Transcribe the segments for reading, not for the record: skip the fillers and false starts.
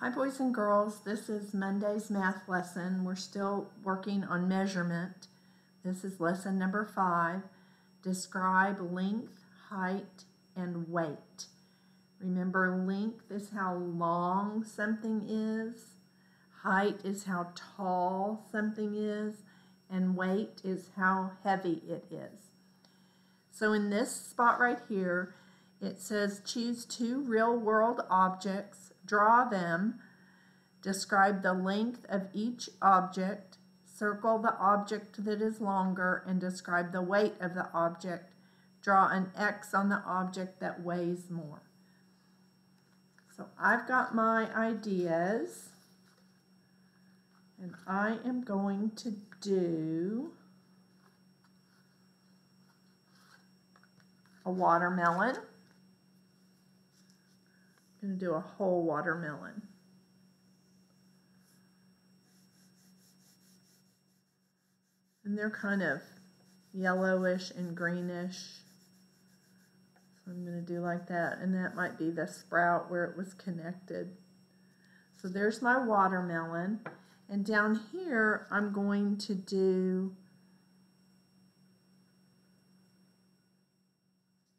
Hi boys and girls, this is Monday's math lesson. We're still working on measurement. This is lesson number 5. Describe length, height, and weight. Remember, length is how long something is, height is how tall something is, and weight is how heavy it is. So in this spot right here, it says choose 2 real-world objects, draw them, describe the length of each object, circle the object that is longer, and describe the weight of the object. Draw an X on the object that weighs more. So I've got my ideas, and I am going to do a watermelon. I'm going to do a whole watermelon. And they're kind of yellowish and greenish. So I'm going to do like that. And that might be the sprout where it was connected. So there's my watermelon. And down here, I'm going to do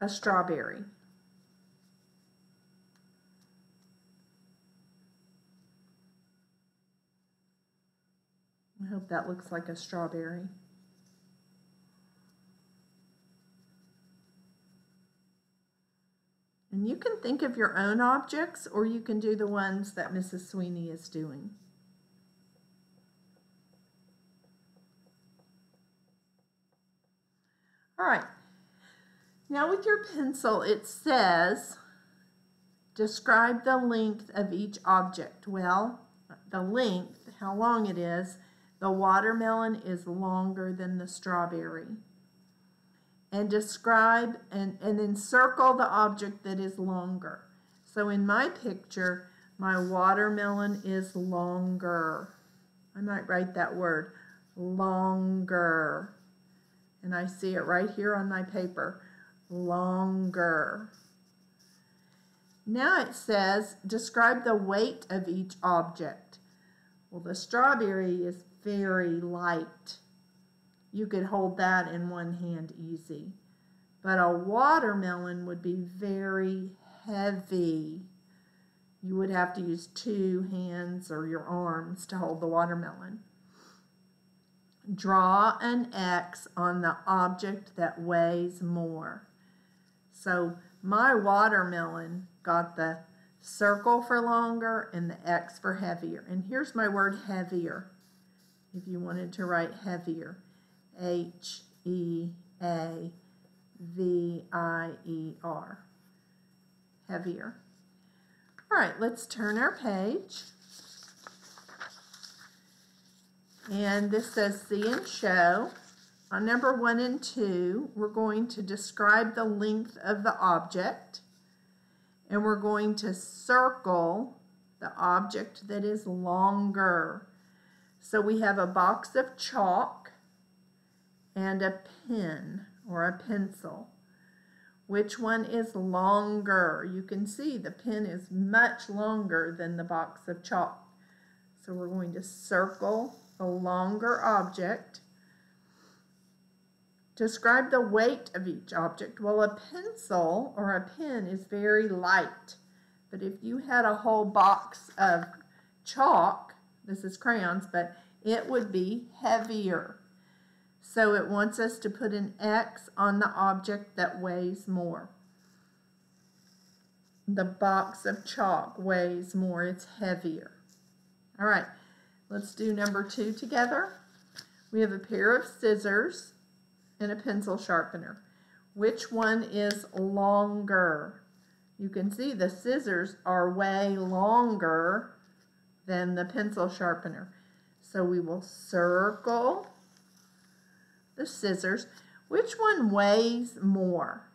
a strawberry. I hope that looks like a strawberry. And you can think of your own objects, or you can do the ones that Mrs. Sweeney is doing. All right. Now with your pencil, it says, describe the length of each object. Well, the length, how long it is, the watermelon is longer than the strawberry. And describe and then circle the object that is longer. So in my picture, my watermelon is longer. I might write that word, longer. And I see it right here on my paper, longer. Now it says, describe the weight of each object. Well, the strawberry is very light. You could hold that in one hand easy. But a watermelon would be very heavy. You would have to use 2 hands or your arms to hold the watermelon. Draw an X on the object that weighs more. So my watermelon got the circle for longer and the X for heavier. And here's my word heavier. If you wanted to write heavier, H-E-A-V-I-E-R, heavier. All right, let's turn our page. And this says see and show. On number 1 and 2, we're going to describe the length of the object, and we're going to circle the object that is longer. So we have a box of chalk and a pen or a pencil. Which one is longer? You can see the pen is much longer than the box of chalk. So we're going to circle the longer object. Describe the weight of each object. Well, a pencil or a pen is very light. But if you had a whole box of chalk, this is crayons, but it would be heavier. So it wants us to put an X on the object that weighs more. The box of chalk weighs more. It's heavier. All right, let's do number 2 together. We have a pair of scissors and a pencil sharpener. Which one is longer? You can see the scissors are way longer than the pencil sharpener. So we will circle the scissors. Which one weighs more?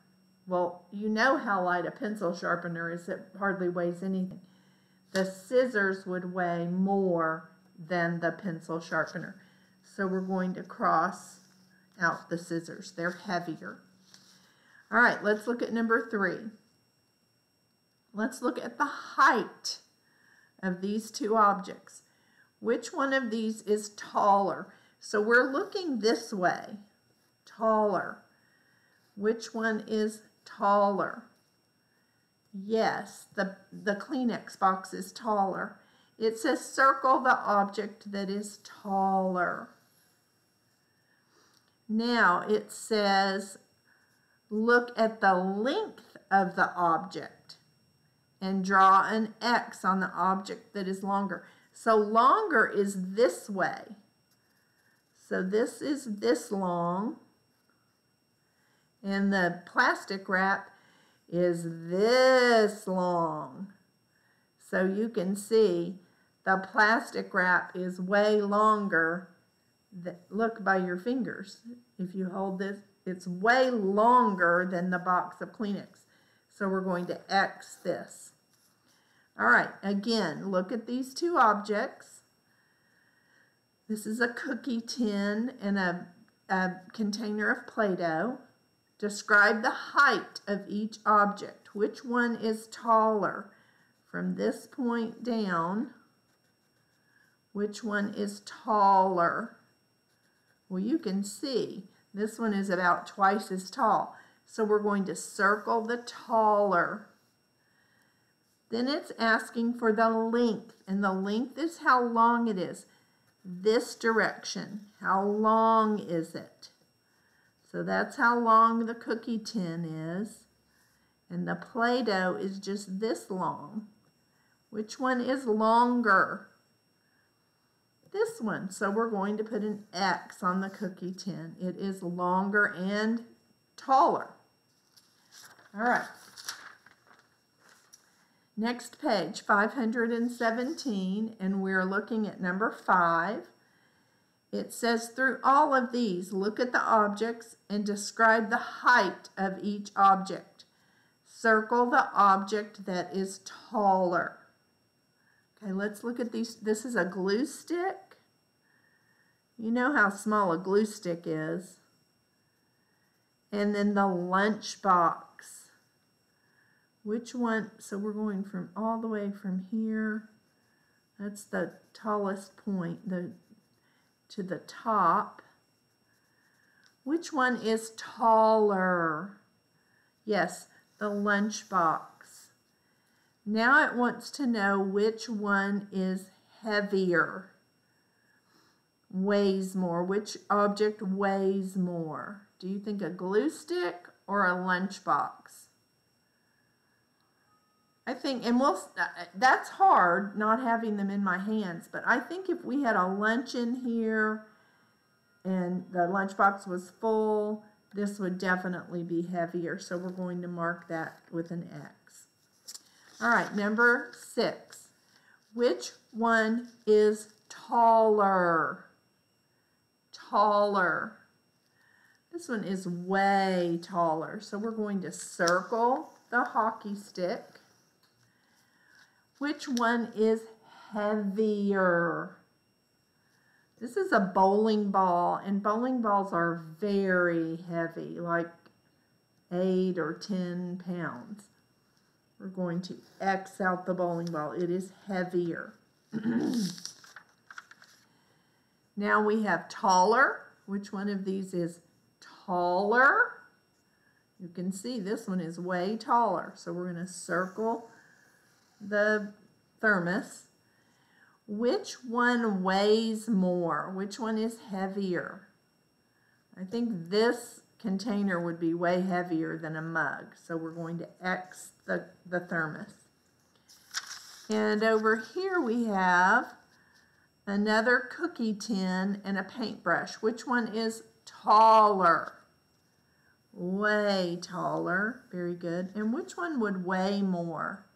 Well, you know how light a pencil sharpener is. It hardly weighs anything. The scissors would weigh more than the pencil sharpener. So we're going to cross out the scissors. They're heavier. All right, let's look at number 3. Let's look at the height of these two objects. Which one of these is taller? So we're looking this way. Taller. Which one is taller? Yes, the Kleenex box is taller. It says circle the object that is taller. Now it says look at the length of the object and draw an X on the object that is longer. So longer is this way. So this is this long. And the plastic wrap is this long. So you can see the plastic wrap is way longer. Look by your fingers. If you hold this, it's way longer than the box of Kleenex. So we're going to X this. All right, again, look at these two objects. This is a cookie tin and a container of Play-Doh. Describe the height of each object. Which one is taller? From this point down, which one is taller? Well, you can see this one is about twice as tall. So we're going to circle the taller. Then it's asking for the length, and the length is how long it is. This direction, how long is it? So that's how long the cookie tin is. And the Play-Doh is just this long. Which one is longer? This one. So we're going to put an X on the cookie tin. It is longer and taller. All right. Next page, 517, and we're looking at number 5. It says, through all of these, look at the objects and describe the height of each object. Circle the object that is taller. Okay, let's look at these. This is a glue stick. You know how small a glue stick is. And then the lunch box. Which one? So we're going from all the way from here. That's the tallest point to the top. Which one is taller? Yes, the lunch box. Now it wants to know which one is heavier, weighs more. Which object weighs more? Do you think a glue stick or a lunch box? I think, and that's hard not having them in my hands, but I think if we had a lunch in here and the lunchbox was full, this would definitely be heavier. So we're going to mark that with an X. All right, number 6. Which one is taller? Taller. This one is way taller. So we're going to circle the hockey stick. Which one is heavier? This is a bowling ball, and bowling balls are very heavy, like 8 or 10 pounds. We're going to X out the bowling ball. It is heavier. Now we have taller. Which one of these is taller? You can see this one is way taller. So we're going to circle the thermos. Which one weighs more? Which one is heavier? I think this container would be way heavier than a mug. So we're going to X the thermos. And over here we have another cookie tin and a paintbrush. Which one is taller? Way taller. Very good. And which one would weigh more?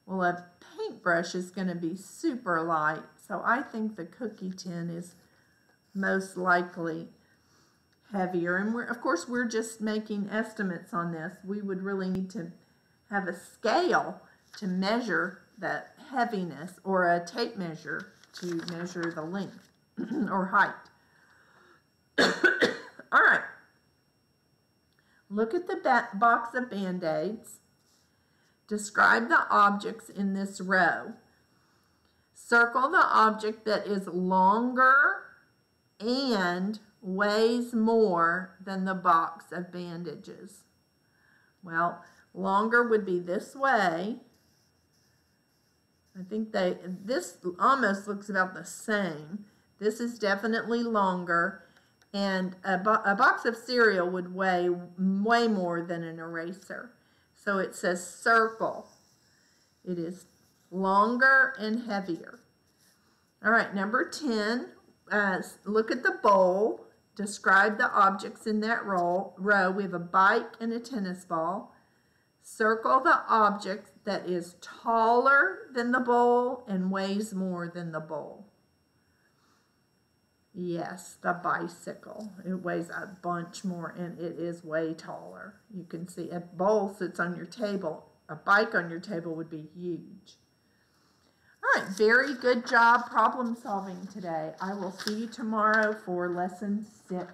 Well, a paintbrush is going to be super light, so I think the cookie tin is most likely heavier. And of course, we're just making estimates on this. We would really need to have a scale to measure the heaviness, or a tape measure to measure the length or height. All right. Look at the box of Band-Aids. Describe the objects in this row. Circle the object that is longer and weighs more than the box of bandages. Well, longer would be this way. I think this almost looks about the same. This is definitely longer, and a box of cereal would weigh way more than an eraser. So it says circle. It is longer and heavier. All right, number 10, look at the bowl. Describe the objects in that row. We have a bike and a tennis ball. Circle the object that is taller than the bowl and weighs more than the bowl. Yes, the bicycle. It weighs a bunch more and it is way taller. You can see a bowl sits on your table. A bike on your table would be huge. All right, very good job problem solving today. I will see you tomorrow for lesson 6.